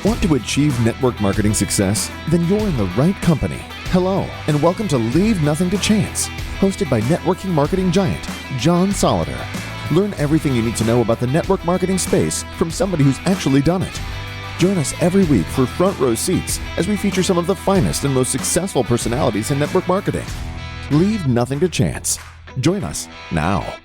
Want to achieve network marketing success? Then you're in the right company. Hello, and welcome to Leave Nothing to Chance, hosted by networking marketing giant John Solider. Learn everything you need to know about the network marketing space from somebody who's actually done it. Join us every week for front row seats as we feature some of the finest and most successful personalities in network marketing. Leave nothing to chance. Join us now.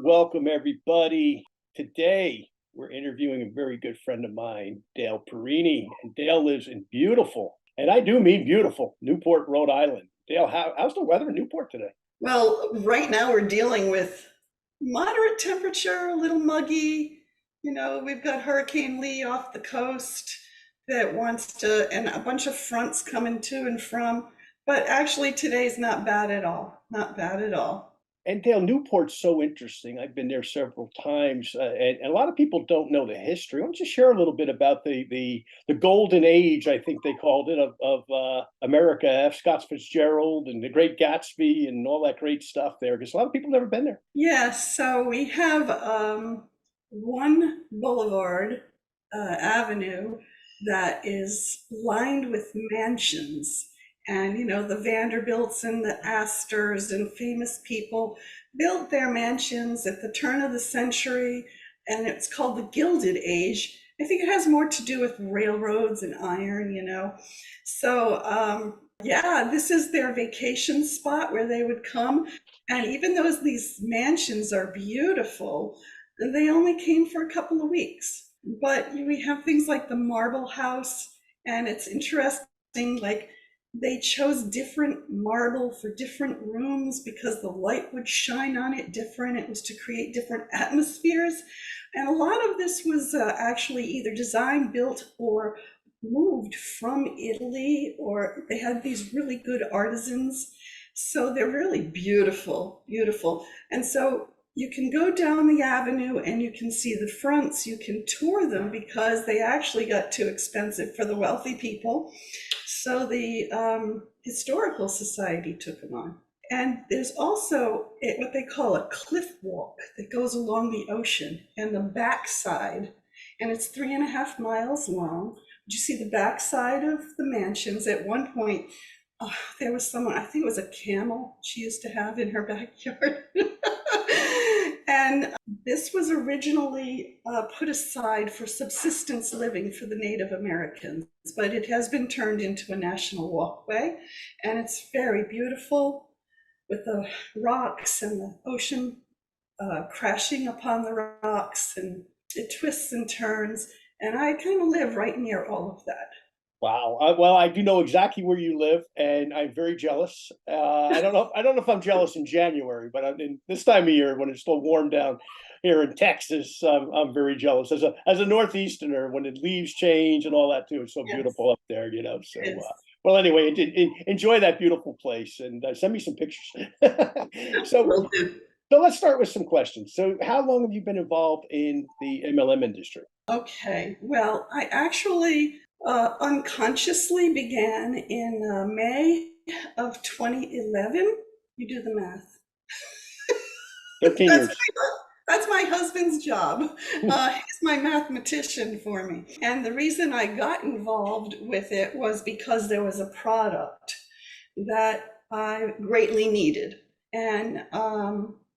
Welcome, everybody. Today, we're interviewing a very good friend of mine, Dale Puerini. And Dale lives in beautiful, and I do mean beautiful, Newport, Rhode Island. Dale, how's the weather in Newport today? Well, right now we're dealing with moderate temperature, a little muggy. You know, we've got Hurricane Lee off the coast that wants to, and a bunch of fronts coming to and from. But actually, today's not bad at all. Not bad at all. And Dale, Newport's so interesting. I've been there several times, and a lot of people don't know the history. Why don't you share a little bit about the golden age, I think they called it, of America, F. Scott Fitzgerald and the Great Gatsby and all that great stuff there, because a lot of people have never been there. Yeah, so we have one boulevard avenue that is lined with mansions. And, you know, the Vanderbilts and the Astors and famous people built their mansions at the turn of the century, and it's called the Gilded Age. I think it has more to do with railroads and iron, you know. So, yeah, this is their vacation spot where they would come. And even though these mansions are beautiful, they only came for a couple of weeks. But we have things like the Marble House, and it's interesting, like, they chose different marble for different rooms because the light would shine on it different. It was to create different atmospheres. And a lot of this was actually either designed, built, or moved from Italy, or they had these really good artisans. So they're really beautiful, beautiful. And so you can go down the avenue and you can see the fronts, you can tour them because they actually got too expensive for the wealthy people. So the Historical Society took them on. And there's also what they call a cliff walk that goes along the ocean and the backside, and it's 3.5 miles long. Did you see the backside of the mansions? At one point, there was someone, I think it was a camel she used to have in her backyard. And this was originally put aside for subsistence living for the Native Americans, but it has been turned into a national walkway, and it's very beautiful with the rocks and the ocean crashing upon the rocks, and it twists and turns, and I kind of live right near all of that. Wow. Well, I do know exactly where you live, and I'm very jealous. I don't know if I'm jealous in January, but in this time of year when it's still warm down here in Texas, I'm very jealous. As a Northeasterner, when the leaves change and all that too, it's so Yes. beautiful up there, you know. So, Yes. well, anyway, enjoy that beautiful place and send me some pictures. So, Will do. so let's start with some questions. So, how long have you been involved in the MLM industry? Okay, well, I actually unconsciously began in May of 2011. You do the math. 13 years. That's my husband's job. He's my mathematician for me. And the reason I got involved with it was because there was a product that I greatly needed. And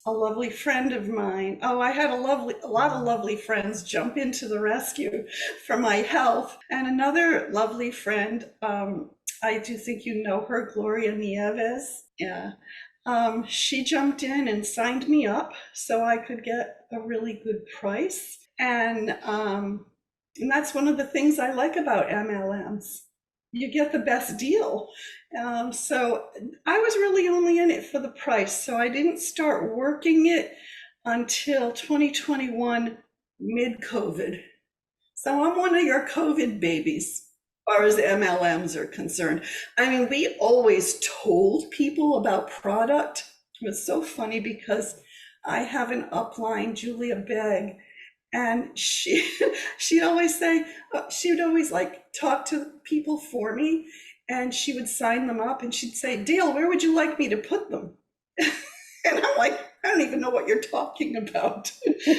a lovely friend of mine, I had a lot of lovely friends jump into the rescue for my health. And another lovely friend, I do think you know her, Gloria Nieves. Yeah. She jumped in and signed me up so I could get a really good price. And that's one of the things I like about MLMs. You get the best deal. So I was really only in it for the price. So I didn't start working it until 2021, mid-COVID. So I'm one of your COVID babies, as far as MLMs are concerned. I mean, we always told people about product. It was so funny because I have an upline, Julia Begg, and she'd always say, she would always like talk to people for me, and she would sign them up, and she'd say, Dale, where would you like me to put them? And I'm like, I don't even know what you're talking about. So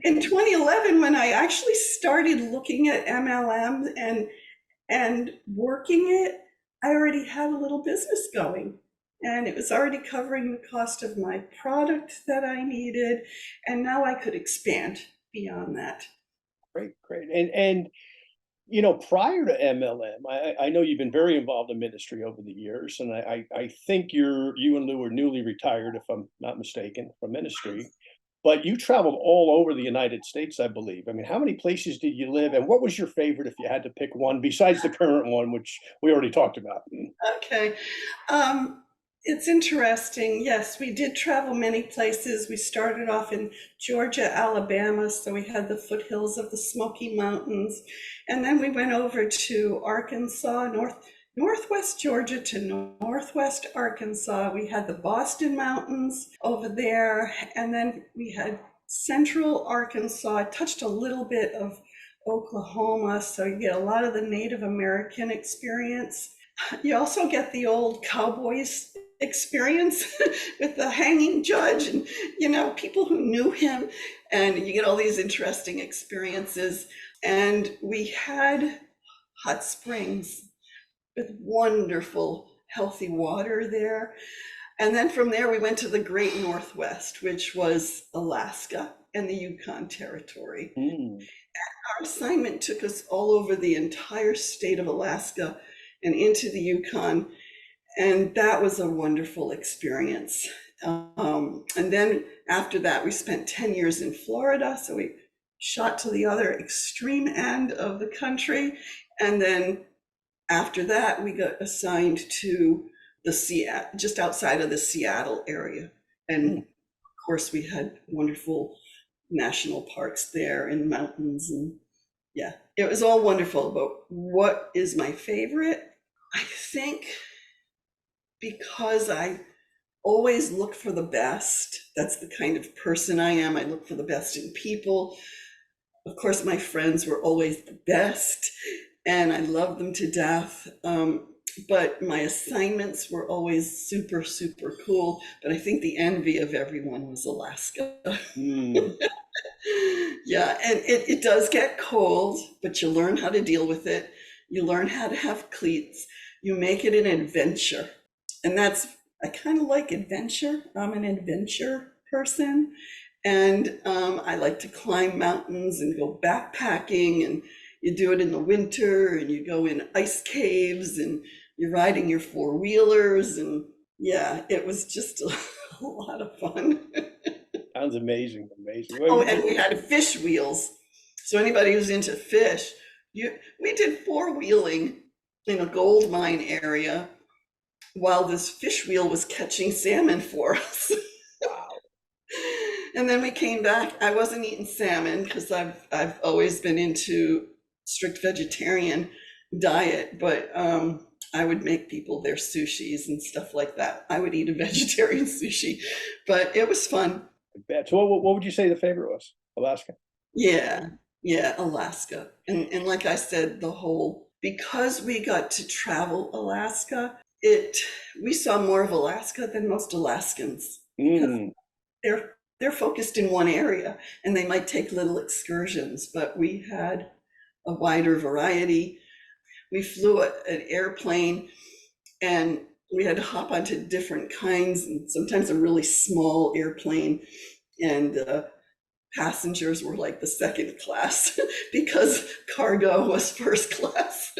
in 2011, when I actually started looking at MLM and working it, I already had a little business going. And it was already covering the cost of my product that I needed. And now I could expand beyond that. Great, great. And prior to MLM, I know you've been very involved in ministry over the years, and I think you and Lou are newly retired, if I'm not mistaken, from ministry. But you traveled all over the United States, I believe. I mean, how many places did you live, and what was your favorite if you had to pick one besides the current one, which we already talked about? Okay. It's interesting. Yes, we did travel many places. We started off in Georgia, Alabama, so we had the foothills of the Smoky Mountains. And then we went over to Arkansas, northwest Georgia to northwest Arkansas. We had the Boston Mountains over there. And then we had central Arkansas. I touched a little bit of Oklahoma, so you get a lot of the Native American experience. You also get the old cowboys experience with the hanging judge and, people who knew him, and you get all these interesting experiences. And we had hot springs with wonderful, healthy water there. And then from there, we went to the Great Northwest, which was Alaska and the Yukon Territory. Our assignment took us all over the entire state of Alaska and into the Yukon. And that was a wonderful experience. And then after that, we spent 10 years in Florida. So we shot to the other extreme end of the country. And then after that, we got assigned to just outside of the Seattle area. And of course, we had wonderful national parks there and mountains. And yeah, it was all wonderful. But what is my favorite? I think because I always look for the best. That's the kind of person I am. I look for the best in people. Of course, my friends were always the best, and I loved them to death. But my assignments were always super, super cool. But I think the envy of everyone was Alaska. Yeah, and it does get cold, but you learn how to deal with it. You learn how to have cleats. You make it an adventure. And I kind of like adventure. I'm an adventure person. And I like to climb mountains and go backpacking. And you do it in the winter, and you go in ice caves, and you're riding your four-wheelers. And yeah, it was just a lot of fun. Sounds amazing, amazing. Oh, and we had fish wheels. So anybody who's into fish, we did four-wheeling in a gold mine area while this fish wheel was catching salmon for us. Wow. And then we came back. I wasn't eating salmon because I've always been into strict vegetarian diet, but I would make people their sushis and stuff like that. I would eat a vegetarian sushi, but it was fun. So what would you say the favorite was? Alaska? Yeah, Alaska. And like I said, because we got to travel Alaska, we saw more of Alaska than most Alaskans. They're focused in one area, and they might take little excursions, but we had a wider variety. We flew an airplane, and we had to hop onto different kinds, and sometimes a really small airplane, and passengers were like the second class because cargo was first class.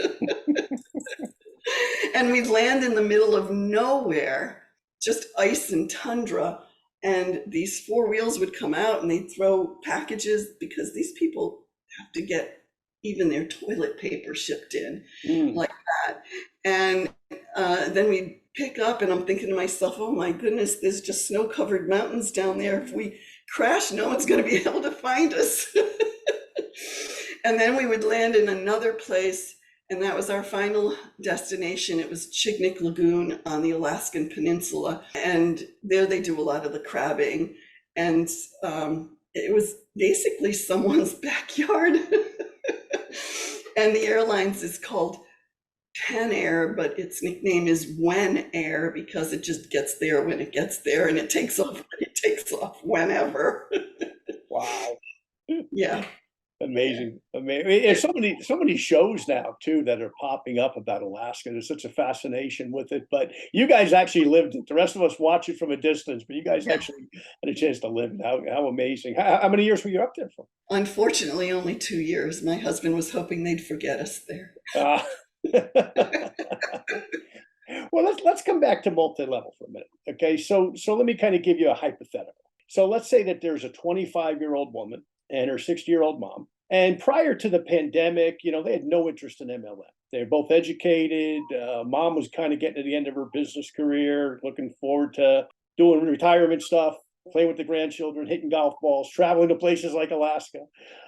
And we'd land in the middle of nowhere, just ice and tundra, and these four wheels would come out and they'd throw packages because these people have to get even their toilet paper shipped in like that. And then we'd pick up, and I'm thinking to myself, oh my goodness, there's just snow-covered mountains down there. If we crash, no one's going to be able to find us. And then we would land in another place, and that was our final destination. It was Chignik Lagoon on the Alaskan Peninsula. And there they do a lot of the crabbing. And it was basically someone's backyard. And the airlines is called Pen Air, but its nickname is When Air because it just gets there when it gets there, and it takes off when it takes off whenever. Wow. Yeah. Amazing. Amazing. There's so many shows now too that are popping up about Alaska. There's such a fascination with it. But you guys actually lived it. The rest of us watch it from a distance, but you guys Yeah. actually had a chance to live it. How amazing. How many years were you up there for? Unfortunately, only 2 years. My husband was hoping they'd forget us there. Uh, well, let's come back to multi-level for a minute. Okay, so let me kind of give you a hypothetical. So let's say that there's a 25-year-old woman and her 60-year-old mom. And prior to the pandemic, they had no interest in MLM. They're both educated. Mom was kind of getting to the end of her business career, looking forward to doing retirement stuff, playing with the grandchildren, hitting golf balls, traveling to places like Alaska,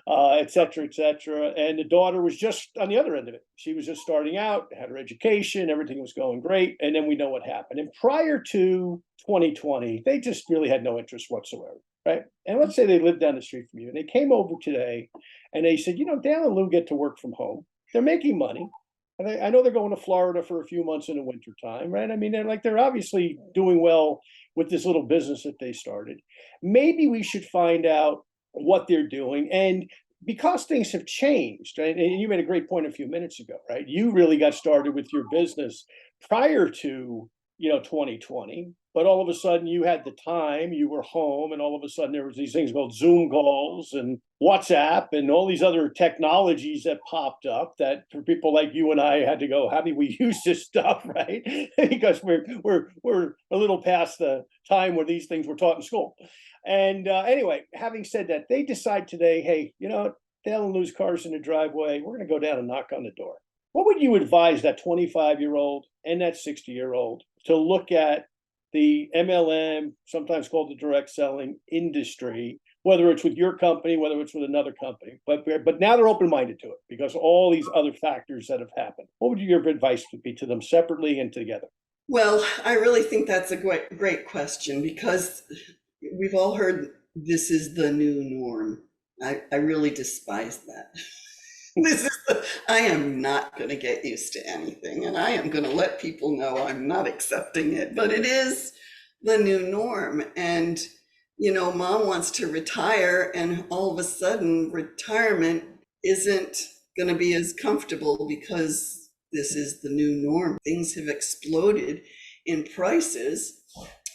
et cetera, et cetera. And the daughter was just on the other end of it. She was just starting out, had her education, everything was going great. And then we know what happened. And prior to 2020, they just really had no interest whatsoever. Right. And let's say they lived down the street from you and they came over today and they said, Dale and Lou get to work from home. They're making money. And I know they're going to Florida for a few months in the wintertime, right? I mean, they're obviously doing well with this little business that they started. Maybe we should find out what they're doing. And because things have changed, right? And you made a great point a few minutes ago, right? You really got started with your business prior to 2020, but all of a sudden you had the time, you were home, and all of a sudden there was these things called Zoom calls and WhatsApp and all these other technologies that popped up that for people like you and I had to go, how do we use this stuff, right? Because we're a little past the time where these things were taught in school. And anyway, having said that, they decide today, hey, Dale and Lou's car's in the driveway. We're going to go down and knock on the door. What would you advise that 25-year-old and that 60-year-old to look at the MLM, sometimes called the direct selling industry, whether it's with your company, whether it's with another company, but now they're open-minded to it because all these other factors that have happened? What would your advice be to them separately and together? Well, I really think that's a great question because we've all heard this is the new norm. I really despise that. I am not going to get used to anything, and I am going to let people know I'm not accepting it, but it is the new norm. And, mom wants to retire, and all of a sudden retirement isn't going to be as comfortable because this is the new norm. Things have exploded in prices,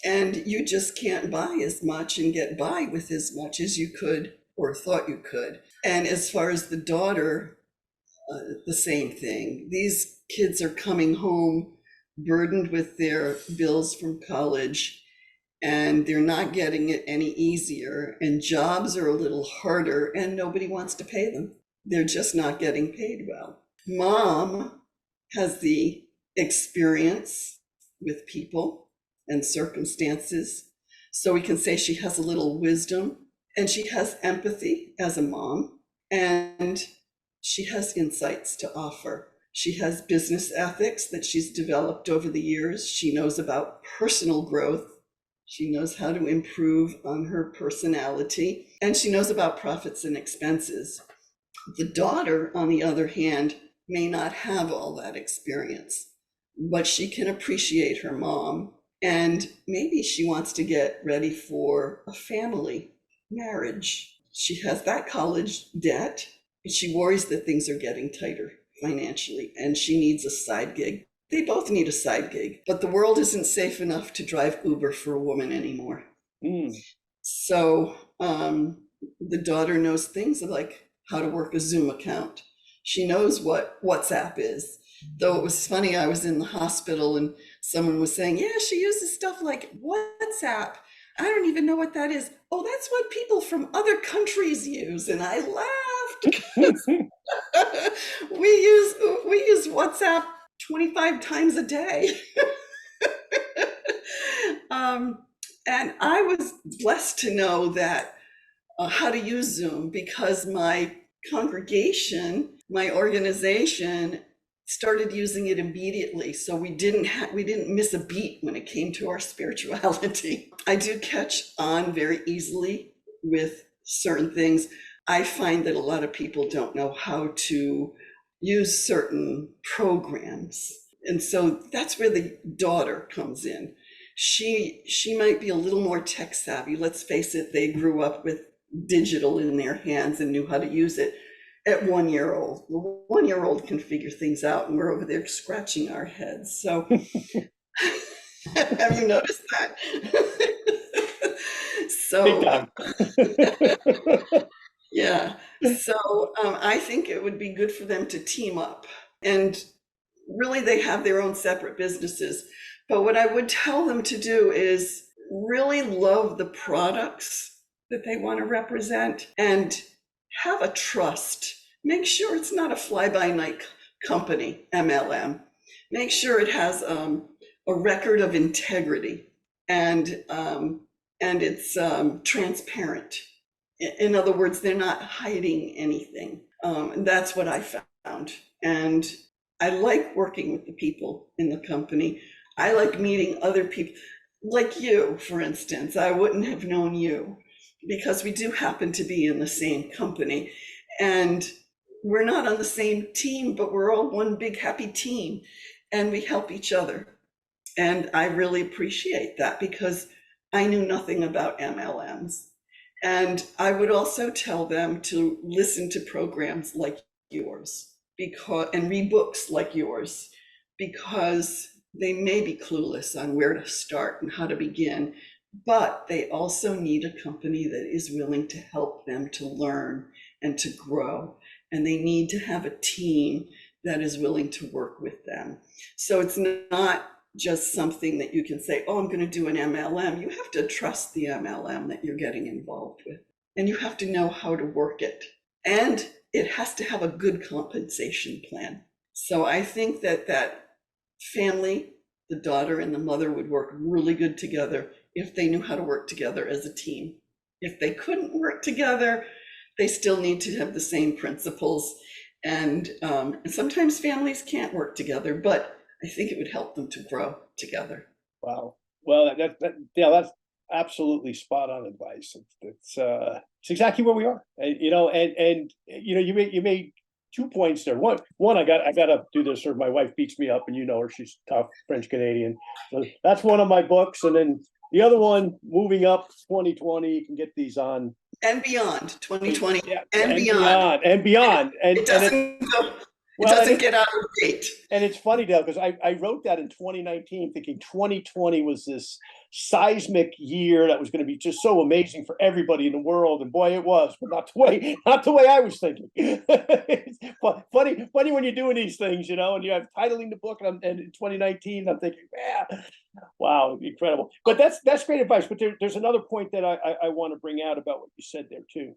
and you just can't buy as much and get by with as much as you could or thought you could. And as far as the daughter, the same thing. These kids are coming home burdened with their bills from college, and they're not getting it any easier, and jobs are a little harder, and nobody wants to pay them. They're just not getting paid well. Mom has the experience with people and circumstances, so we can say she has a little wisdom, and she has empathy as a mom, and she has insights to offer. She has business ethics that she's developed over the years. She knows about personal growth. She knows how to improve on her personality, and she knows about profits and expenses. The daughter, on the other hand, may not have all that experience, but she can appreciate her mom, and maybe she wants to get ready for a family, marriage. She has that college debt. She worries that things are getting tighter financially, and she needs a side gig. They both need a side gig, but the world isn't safe enough to drive Uber for a woman anymore. So the daughter knows things like how to work a Zoom account. She knows what WhatsApp is. Though it was funny, I was in the hospital and someone was saying, yeah, she uses stuff like WhatsApp. I don't even know what that is. Oh, that's what people from other countries use. And I laughed. we use WhatsApp 25 times a day. And I was blessed to know that how to use Zoom because my congregation, my organization started using it immediately. So we didn't miss a beat when it came to our spirituality. I do catch on very easily with certain things. I find that a lot of people don't know how to use certain programs. And so that's where the daughter comes in. She might be a little more tech savvy. Let's face it, they grew up with digital in their hands and knew how to use it at 1 year old. The 1 year old can figure things out, and we're over there scratching our heads. So have you noticed that? Big So time. yeah. So I think it would be good for them to team up. And really, they have their own separate businesses. But what I would tell them to do is really love the products that they want to represent and have a trust. Make sure it's not a fly-by-night company, MLM. Make sure it has a record of integrity, and it's transparent. In other words, they're not hiding anything. And that's what I found. And I like working with the people in the company. I like meeting other people, like you, for instance. I wouldn't have known you because we do happen to be in the same company. And we're not on the same team, but we're all one big happy team, and we help each other. And I really appreciate that because I knew nothing about MLMs. And I would also tell them to listen to programs like yours and read books like yours, because they may be clueless on where to start and how to begin, but they also need a company that is willing to help them to learn and to grow. And they need to have a team that is willing to work with them. So it's not just something that you can say, oh, I'm going to do an MLM. You have to trust the MLM that you're getting involved with, and you have to know how to work it. And it has to have a good compensation plan. So I think that family, the daughter and the mother, would work really good together if they knew how to work together as a team. If they couldn't work together, they still need to have the same principles. And sometimes families can't work together, but I think it would help them to grow together. Wow. Well, yeah, that's absolutely spot on advice. It's exactly where we are. And, you made 2 points there. One, I gotta do this, or my wife beats me up, and her, she's tough French Canadian. So that's one of my books, and then the other one, moving up 2020. You can get these on and beyond 2020, yeah, and beyond, and beyond, and it doesn't go. It doesn't get out of date. And it's funny, Dale, because I wrote that in 2019, thinking 2020 was this seismic year that was going to be just so amazing for everybody in the world, and boy, it was, but not the way I was thinking. It's funny when you're doing these things, and you have titling the book, and in 2019, I'm thinking, yeah, wow, incredible. But that's great advice. But there's another point that I want to bring out about what you said there too,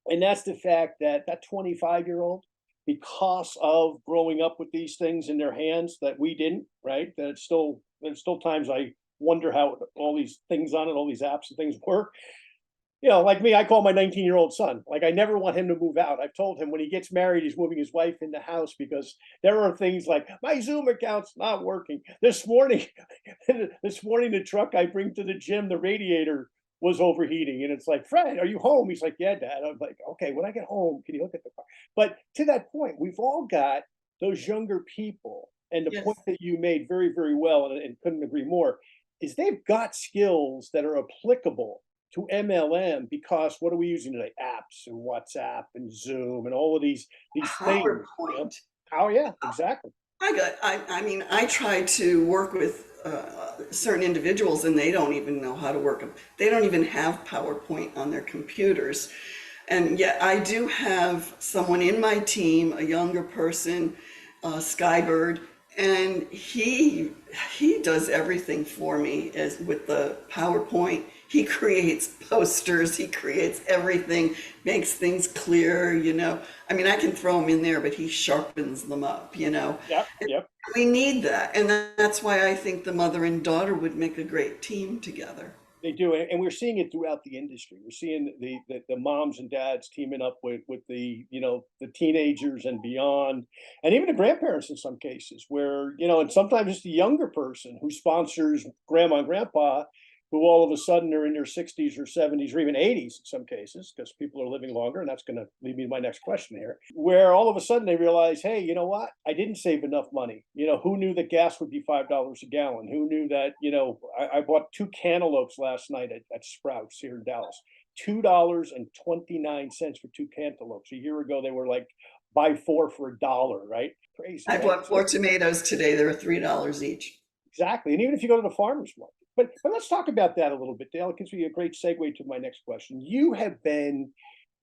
and that's the fact that 25-year-old, because of growing up with these things in their hands that we didn't, right? There's still times I wonder how all these things on it, all these apps and things work. Like me, I call my 19-year-old son. Like, I never want him to move out. I've told him when he gets married, he's moving his wife in the house, because there are things like my Zoom account's not working. This morning, the truck I bring to the gym, the radiator was overheating, and it's like, Fred, are you home? He's like, yeah, Dad. I'm like, okay, when I get home, can you look at the car? But to that point, we've all got those younger people, and the Yes. point that you made very, very well, and couldn't agree more, is they've got skills that are applicable to MLM, because what are we using today? Apps and WhatsApp and Zoom and all of these things. PowerPoint. Oh yeah, exactly. I mean, I try to work with certain individuals, and they don't even know how to work them. They don't even have PowerPoint on their computers. And yet I do have someone in my team, a younger person, Skybird, and he does everything for me as with the PowerPoint. He creates posters, he creates everything, makes things clear, I mean, I can throw them in there, but he sharpens them up, Yep. We need that. And that's why I think the mother and daughter would make a great team together. They do, and we're seeing it throughout the industry. We're seeing the moms and dads teaming up with the the teenagers and beyond, and even the grandparents in some cases, where and sometimes it's the younger person who sponsors grandma and grandpa, who all of a sudden are in their 60s or 70s or even 80s in some cases, because people are living longer. And that's going to lead me to my next question here, where all of a sudden they realize, hey, you know what? I didn't save enough money. Who knew that gas would be $5 a gallon? Who knew that, I bought 2 cantaloupes last night at Sprouts here in Dallas. $2.29 for 2 cantaloupes. A year ago, they were like buy four for $1, right? Crazy. I right? bought 4 tomatoes today. They were $3 each. Exactly. And even if you go to the farmer's market. But let's talk about that a little bit, Dale. It gives me a great segue to my next question. You have been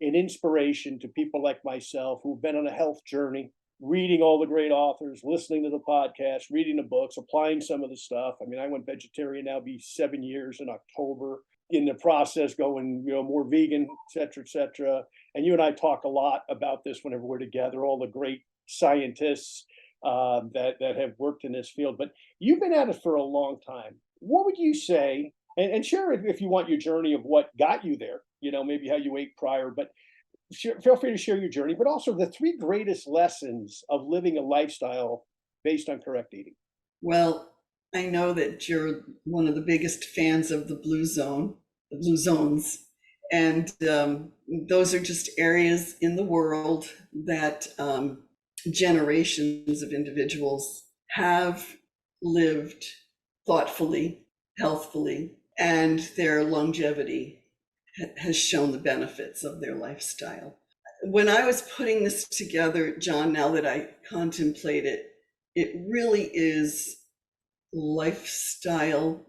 an inspiration to people like myself who've been on a health journey, reading all the great authors, listening to the podcast, reading the books, applying some of the stuff. I mean, I went vegetarian now, be 7 years in October. In the process, going more vegan, et cetera, et cetera. And you and I talk a lot about this whenever we're together. All the great scientists that have worked in this field, but you've been at it for a long time. What would you say? And share if you want your journey of what got you there. Maybe how you ate prior, but feel free to share your journey. But also the 3 greatest lessons of living a lifestyle based on correct eating. Well, I know that you're one of the biggest fans of the blue zones, and those are just areas in the world that generations of individuals have lived thoughtfully, healthfully, and their longevity has shown the benefits of their lifestyle. When I was putting this together, John, now that I contemplate it, it really is lifestyle.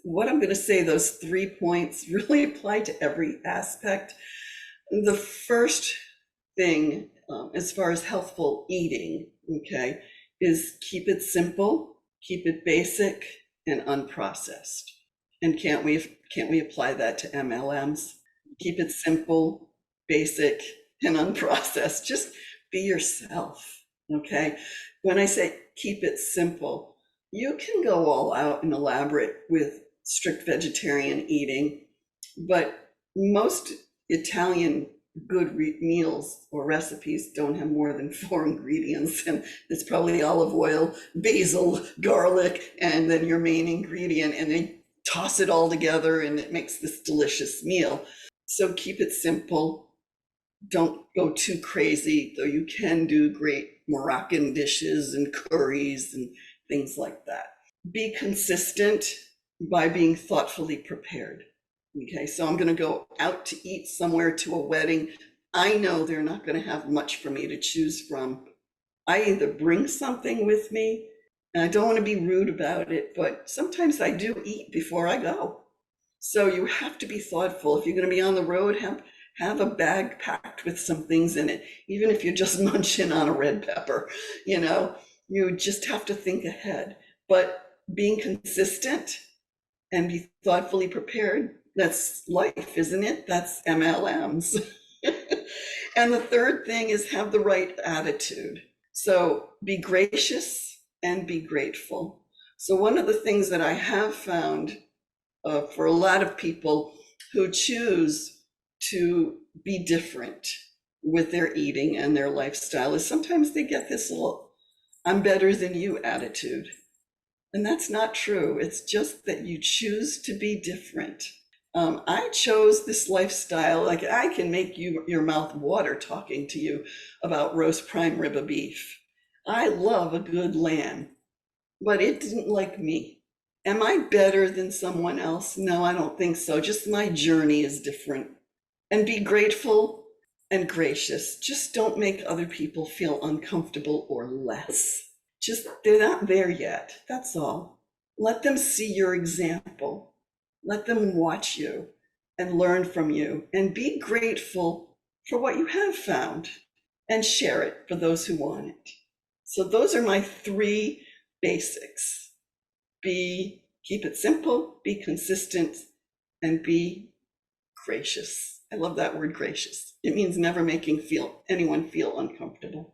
What I'm going to say, those 3 points really apply to every aspect. The first thing, as far as healthful eating, okay, is keep it simple, keep it basic and unprocessed. And can't we apply that to MLMs? Keep it simple, basic and unprocessed. Just be yourself, okay? When I say keep it simple, you can go all out and elaborate with strict vegetarian eating, but most Italian good meals or recipes don't have more than 4 ingredients, and it's probably olive oil, basil, garlic, and then your main ingredient, and they toss it all together and it makes this delicious meal. So keep it simple. Don't go too crazy, though you can do great Moroccan dishes and curries and things like that. Be consistent by being thoughtfully prepared. Okay, so I'm going to go out to eat somewhere, to a wedding. I know they're not going to have much for me to choose from. I either bring something with me, and I don't want to be rude about it, but sometimes I do eat before I go. So you have to be thoughtful. If you're going to be on the road, have a bag packed with some things in it, even if you're just munching on a red pepper. You just have to think ahead. But being consistent and be thoughtfully prepared, that's life, isn't it? That's MLMs. And the third thing is have the right attitude. So be gracious and be grateful. So one of the things that I have found for a lot of people who choose to be different with their eating and their lifestyle is sometimes they get this little "I'm better than you" attitude. And that's not true. It's just that you choose to be different. I chose this lifestyle. Like, I can make your mouth water talking to you about roast prime rib of beef. I love a good lamb, but it didn't like me. Am I better than someone else? No, I don't think so. Just my journey is different. And be grateful and gracious. Just don't make other people feel uncomfortable or less. Just, they're not there yet. That's all. Let them see your example. Let them watch you and learn from you, and be grateful for what you have found and share it for those who want it. So those are my 3 basics. Keep it simple, be consistent, and be gracious. I love that word, gracious. It means never making anyone feel uncomfortable.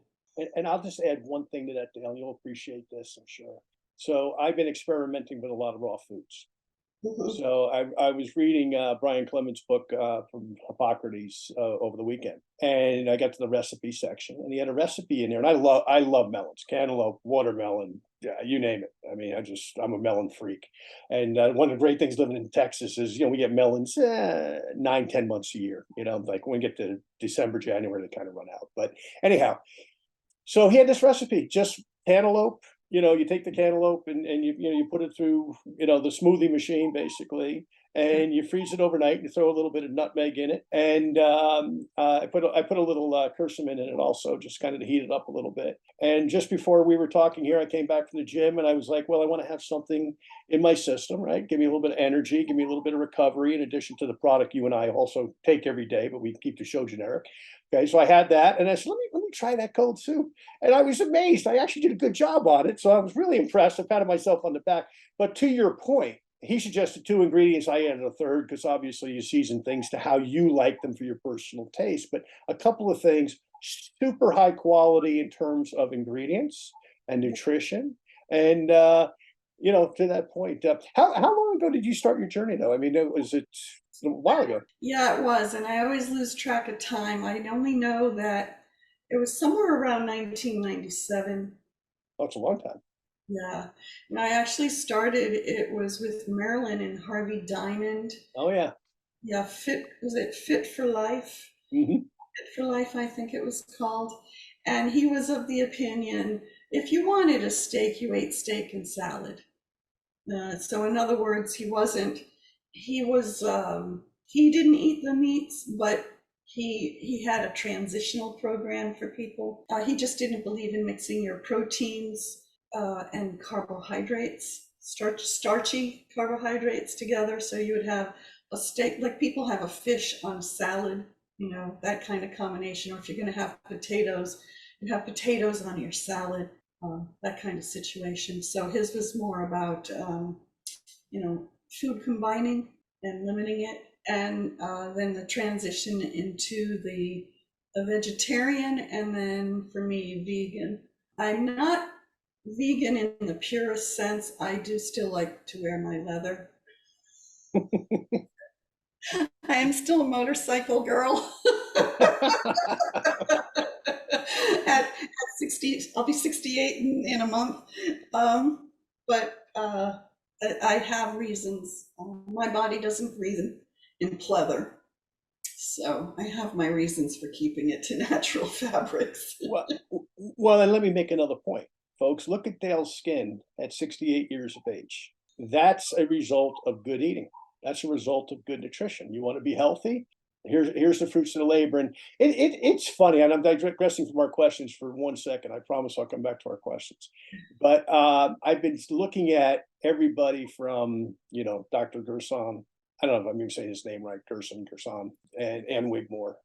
And I'll just add one thing to that, Dale. You'll appreciate this, I'm sure. So I've been experimenting with a lot of raw foods. Mhm. So I was reading Brian Clement's book from Hippocrates over the weekend, and I got to the recipe section, and he had a recipe in there, and I love melons, cantaloupe, watermelon, yeah, you name it. I mean, I'm a melon freak, and one of the great things living in Texas is we get melons 9, 10 months a year. Like when we get to December, January, they kind of run out. But anyhow, so he had this recipe, just cantaloupe. You take the cantaloupe and you put it through the smoothie machine basically, and you freeze it overnight. You throw a little bit of nutmeg in it, and I put a little curcumin in it also, just kind of to heat it up a little bit. And just before we were talking here, I came back from the gym, and I was like, well, I want to have something in my system, right? Give me a little bit of energy, give me a little bit of recovery, in addition to the product you and I also take every day, but we keep the show generic. Okay, so I had that, and I said, let me try that cold soup. And I was amazed. I actually did a good job on it. So I was really impressed. I patted myself on the back. But to your point, he suggested 2 ingredients. I added a third because obviously you season things to how you like them for your personal taste. But a couple of things, super high quality in terms of ingredients and nutrition. And, to that point, how long ago did you start your journey, though? I mean, was it a while ago? Yeah, it was, and I always lose track of time. I only know that it was somewhere around 1997. Oh, it's a long time. Yeah, and I actually started, it was with Marilyn and Harvey Diamond. Oh, yeah. Yeah, was it Fit for Life? Hmm. Fit for Life, I think it was called. And he was of the opinion, if you wanted a steak, you ate steak and salad. So in other words, he didn't eat the meats, but he had a transitional program for people. He just didn't believe in mixing your proteins and carbohydrates, starchy carbohydrates together. So you would have a steak, like people have a fish on salad, that kind of combination. Or if you're going to have potatoes, you have potatoes on your salad, that kind of situation. So his was more about, food combining and limiting it. And then the transition into the a vegetarian, and then for me, vegan. I'm not vegan in the purest sense. I do still like to wear my leather. I am still a motorcycle girl. at 60, I'll be 68 in a month. But I have reasons. My body doesn't breathe in pleather. So I have my reasons for keeping it to natural fabrics. Well, well, then let me make another point, folks. Look at Dale's skin at 68 years of age. That's a result of good eating. That's a result of good nutrition. You want to be healthy? Here's the fruits of the labor. And it's funny, and I'm digressing from our questions for 1 second. I promise I'll come back to our questions. But I've been looking at everybody from, Dr. Gerson. I don't know if I'm even saying his name right, Gerson, and Wigmore,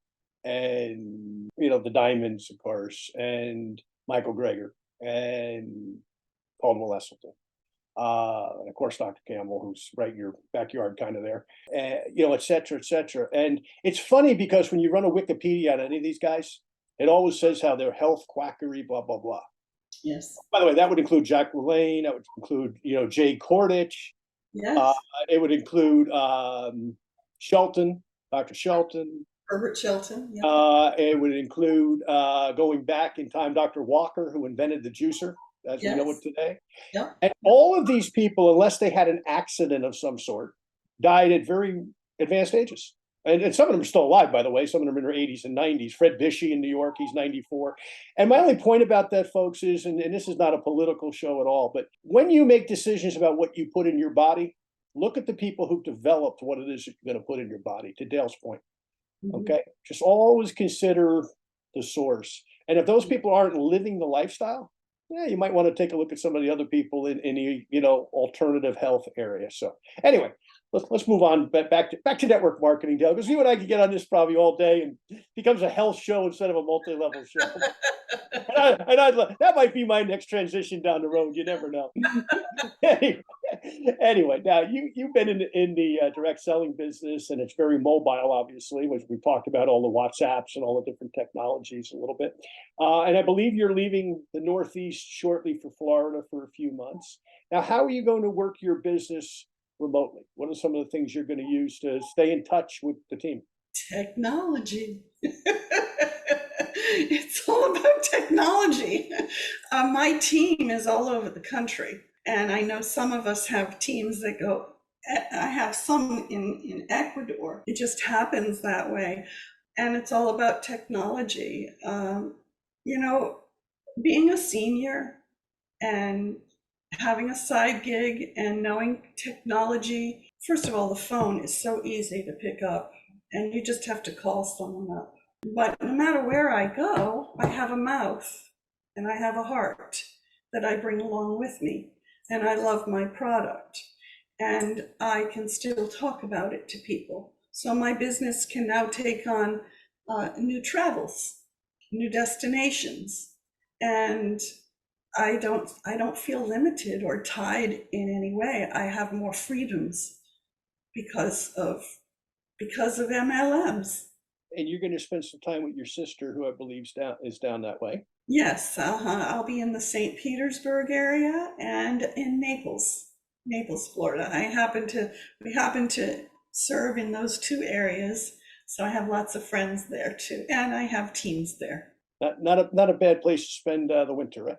and the Diamonds, of course, and Michael Greger, and Caldwell Esselstyn, and of course Dr. Campbell, who's right in your backyard, kind of there, et cetera, et cetera. And it's funny because when you run a Wikipedia on any of these guys, it always says how they're health quackery, blah blah blah. Yes. By the way, that would include Jack LaLanne, that would include Jay Kordich, uh, Yes. it would include Shelton, Dr. Shelton. Herbert Shelton. Yep. It would include going back in time, Dr. Walker, who invented the juicer as we know it Yes. today. Yep. And all of these people, unless they had an accident of some sort, died at very advanced ages. And some of them are still alive, by the way. Some of them are in their 80s and 90s. Fred Bishey in New York, he's 94. And my only point about that, folks, is, and this is not a political show at all, but when you make decisions about what you put in your body, look at the people who've developed what it is you're going to put in your body, to Dale's point. Mhm. Okay. Just always consider the source. And if those people aren't living the lifestyle, yeah, you might want to take a look at some of the other people in the alternative health area. So anyway, let's move on back to network marketing, Dale, because you and I could get on this probably all day, and it becomes a health show instead of a multi-level show. That might be my next transition down the road. You never know. Anyway, now you've been in the direct selling business, and it's very mobile, obviously, which we talked about all the WhatsApps and all the different technologies a little bit. And I believe you're leaving the Northeast shortly for Florida for a few months. Now, how are you going to work your business remotely? What are some of the things you're going to use to stay in touch with the team? Technology. It's all about technology. My team is all over the country, and I know some of us have teams that go. I have some in Ecuador. It just happens that way, and it's all about technology. You know, being a senior and having a side gig and knowing technology. First of all, the phone is so easy to pick up, and you just have to call someone up. But no matter where I go, I have a mouth and I have a heart that I bring along with me. And I love my product. And I can still talk about it to people. So my business can now take on new travels, new destinations. And I don't feel limited or tied in any way. I have more freedoms because of MLMs. And you're going to spend some time with your sister, who I believe is down that way. Yes, I'll be in the St. Petersburg area and in Naples, Florida. We happen to serve in those two areas, so I have lots of friends there too, and I have teams there. Not a bad place to spend the winter, right?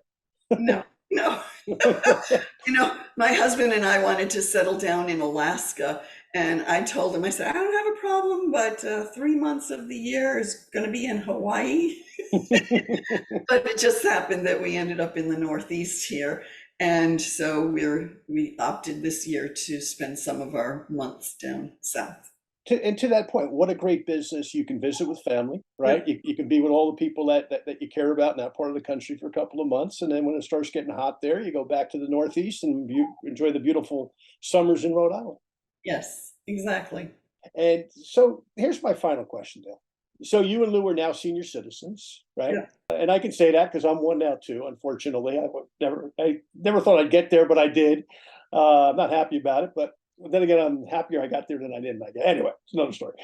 No. My husband and I wanted to settle down in Alaska, and I told him, I said, I don't have a problem, but 3 months of the year is going to be in Hawaii. But it just happened that we ended up in the Northeast here. And so we opted this year to spend some of our months down south. And to that point, what a great business. You can visit with family, right? Yeah. You can be with all the people that you care about in that part of the country for a couple of months. And then when it starts getting hot there, you go back to the Northeast and you enjoy the beautiful summers in Rhode Island. Yes, exactly. And so here's my final question, Dale. So you and Lou are now senior citizens, right? Yeah. And I can say that because I'm one now too, unfortunately. I never thought I'd get there, but I did. I'm not happy about it, but then again, I'm happier I got there than I didn't. Anyway, it's another story.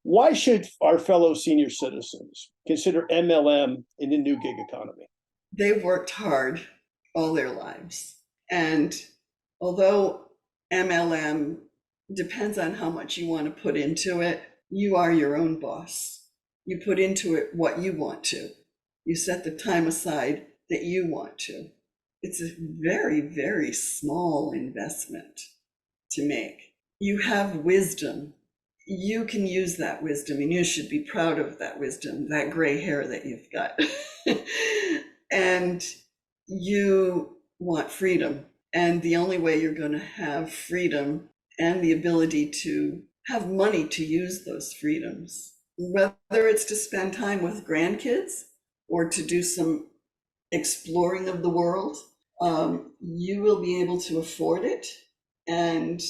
Why should our fellow senior citizens consider MLM in the new gig economy? They've worked hard all their lives. And although MLM depends on how much you want to put into it, you are your own boss. You put into it what you want to. You set the time aside that you want to. It's a very, very small investment to make. You have wisdom. You can use that wisdom, and you should be proud of that wisdom, that gray hair that you've got. And you want freedom. And the only way you're going to have freedom and the ability to have money to use those freedoms, whether it's to spend time with grandkids or to do some exploring of the world, you will be able to afford it. And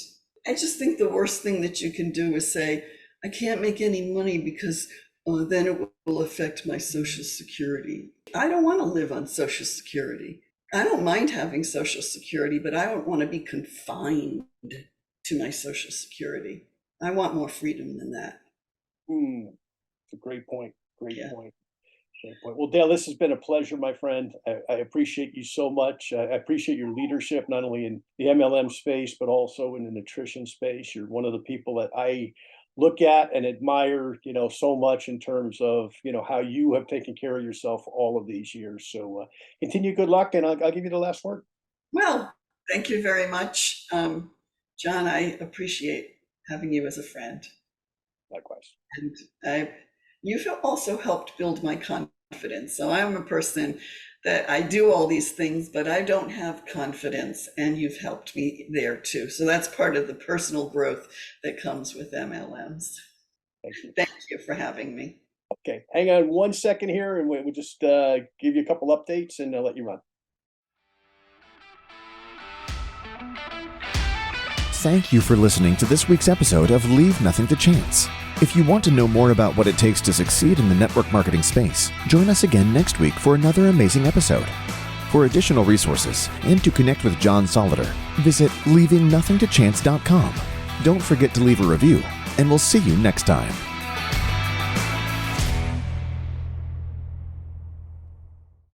I just think the worst thing that you can do is say, I can't make any money because then it will affect my Social Security. I don't want to live on Social Security. I don't mind having Social Security, but I don't want to be confined to my Social Security. I want more freedom than that. It's a great point. Great point. Well, Dale, this has been a pleasure, my friend. I appreciate you so much. I appreciate your leadership, not only in the MLM space, but also in the nutrition space. You're one of the people that I look at and admire, so much in terms of, how you have taken care of yourself all of these years. So continue good luck, and I'll give you the last word. Well, thank you very much. John, I appreciate having you as a friend. Likewise. And you've also helped build my confidence. So I'm a person that I do all these things, but I don't have confidence, and you've helped me there too. So that's part of the personal growth that comes with MLMs. Thank you. Thank you for having me. Okay, hang on 1 second here, and we'll just give you a couple updates, and I'll let you run. Thank you for listening to this week's episode of Leave Nothing to Chance. If you want to know more about what it takes to succeed in the network marketing space, join us again next week for another amazing episode. For additional resources and to connect with John Solider, visit leavingnothingtochance.com. Don't forget to leave a review, and we'll see you next time.